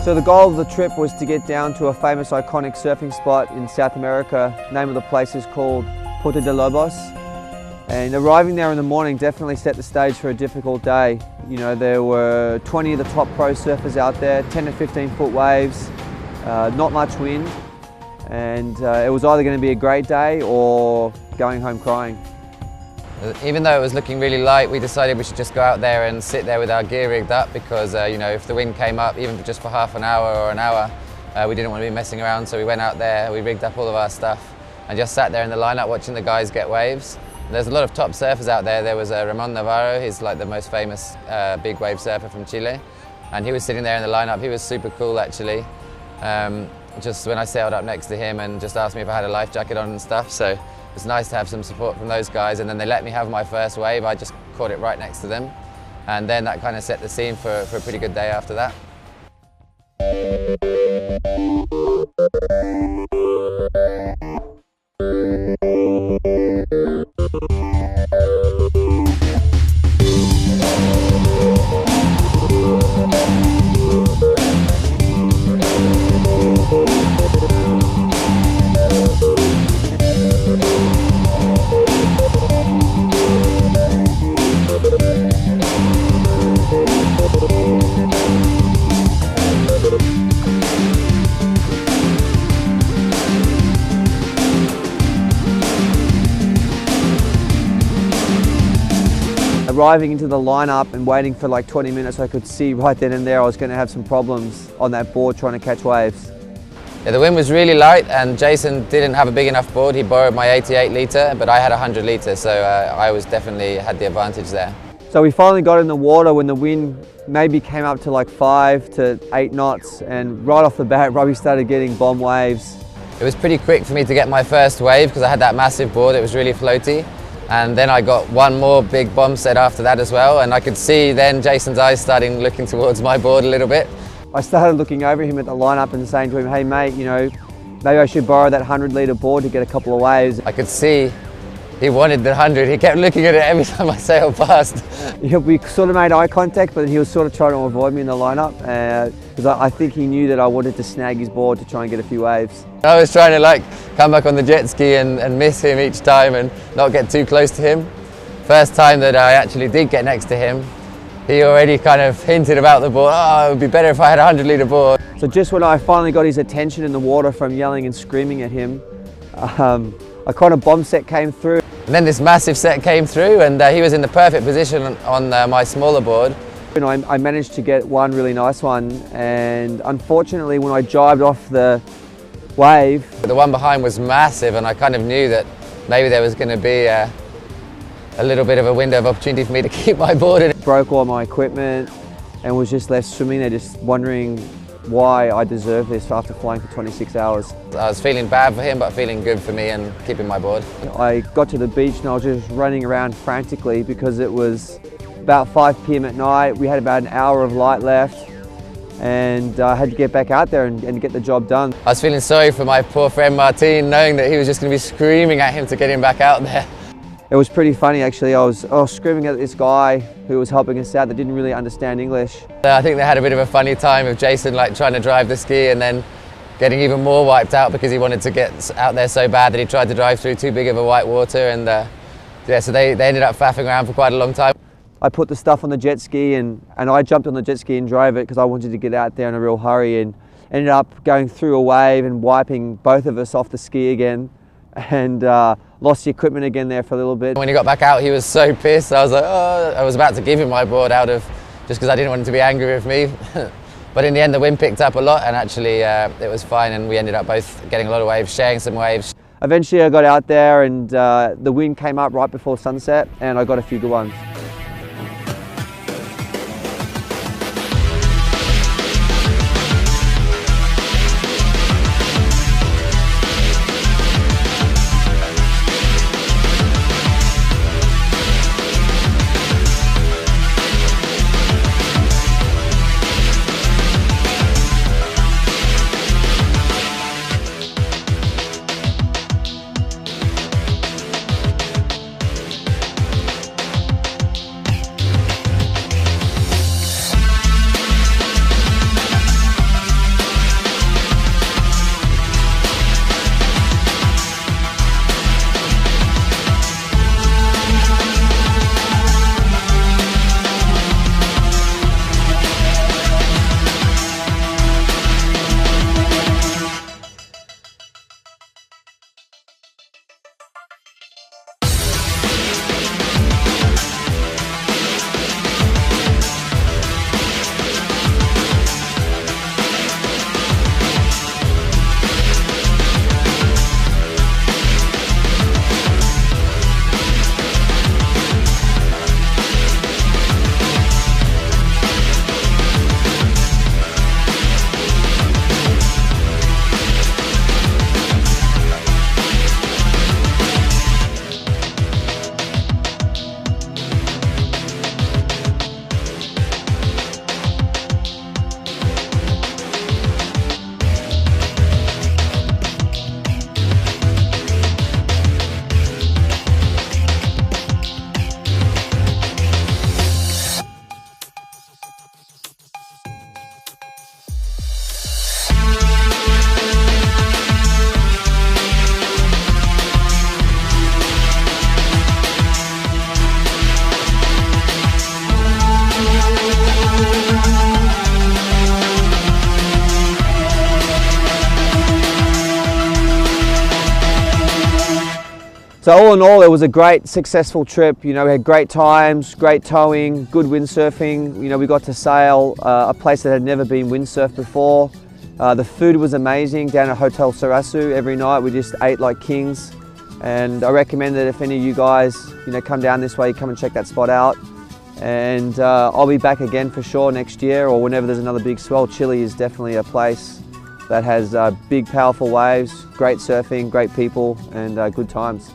So the goal of the trip was to get down to a famous iconic surfing spot in South America. The name of the place is called Puerto de Lobos. And arriving there in the morning definitely set the stage for a difficult day. You know, there were 20 of the top pro surfers out there, 10 to 15 foot waves, not much wind. And it was either going to be a great day or going home crying. Even though it was looking really light, we decided we should just go out there and sit there with our gear rigged up because, you know, if the wind came up, even just for half an hour or an hour, we didn't want to be messing around. So we went out there, we rigged up all of our stuff and just sat there in the lineup watching the guys get waves. And there's a lot of top surfers out there. There was Ramon Navarro, he's like the most famous big wave surfer from Chile. And he was sitting there in the lineup. He was super cool actually. Just when I sailed up next to him and just asked me if I had a life jacket on and stuff. So it's nice to have some support from those guys, and then they let me have my first wave. I just caught it right next to them, and then that kind of set the scene for a pretty good day after that. Arriving into the lineup and waiting for like 20 minutes, I could see right then and there I was going to have some problems on that board trying to catch waves. Yeah, the wind was really light and Jason didn't have a big enough board. He borrowed my 88 litre, but I had 100 litre, so I was definitely had the advantage there. So we finally got in the water when the wind maybe came up to like 5 to 8 knots, and right off the bat Robby started getting bomb waves. It was pretty quick for me to get my first wave because I had that massive board. It was really floaty. And then I got one more big bomb set after that as well, and I could see then Jason's eyes starting looking towards my board a little bit. I started looking over him at the lineup and saying to him, hey mate, you know, maybe I should borrow that 100 litre board to get a couple of waves. I could see he wanted the 100. He kept looking at it every time I sailed past. Yeah, we sort of made eye contact, but he was sort of trying to avoid me in the lineup because I think he knew that I wanted to snag his board to try and get a few waves. I was trying to like come back on the jet ski and miss him each time and not get too close to him. First time that I actually did get next to him, he already kind of hinted about the board. Oh, it would be better if I had a 100 litre board. So just when I finally got his attention in the water from yelling and screaming at him, a kind of bomb set came through. And then this massive set came through, and he was in the perfect position on my smaller board. And I managed to get one really nice one, and unfortunately when I jibed off the wave, the one behind was massive, and I kind of knew that maybe there was going to be a little bit of a window of opportunity for me to keep my board in. Broke all my equipment and was just left swimming there, just wondering why I deserve this after flying for 26 hours. I was feeling bad for him, but feeling good for me and keeping my board. I got to the beach and I was just running around frantically because it was about 5 p.m. at night. We had about an hour of light left, and I had to get back out there and get the job done. I was feeling sorry for my poor friend Martin, knowing that he was just going to be screaming at him to get him back out there. It was pretty funny actually. I was screaming at this guy who was helping us out that didn't really understand English. I think they had a bit of a funny time with Jason like trying to drive the ski and then getting even more wiped out because he wanted to get out there so bad that he tried to drive through too big of a white water, and yeah, so they ended up faffing around for quite a long time. I put the stuff on the jet ski and I jumped on the jet ski and drove it because I wanted to get out there in a real hurry, and ended up going through a wave and wiping both of us off the ski again, and lost the equipment again there for a little bit. When he got back out, he was so pissed. I was like, oh, I was about to give him my board out of, just because I didn't want him to be angry with me. But in the end, the wind picked up a lot, and actually it was fine, and we ended up both getting a lot of waves, sharing some waves. Eventually I got out there and the wind came up right before sunset, and I got a few good ones. So all in all, it was a great, successful trip. You know, we had great times, great towing, good windsurfing. You know, we got to sail a place that had never been windsurfed before. The food was amazing down at Hotel Sarasu every night. We just ate like kings. And I recommend that if any of you guys, you know, come down this way, come and check that spot out. And I'll be back again for sure next year or whenever there's another big swell. Chile is definitely a place that has big, powerful waves, great surfing, great people, and good times.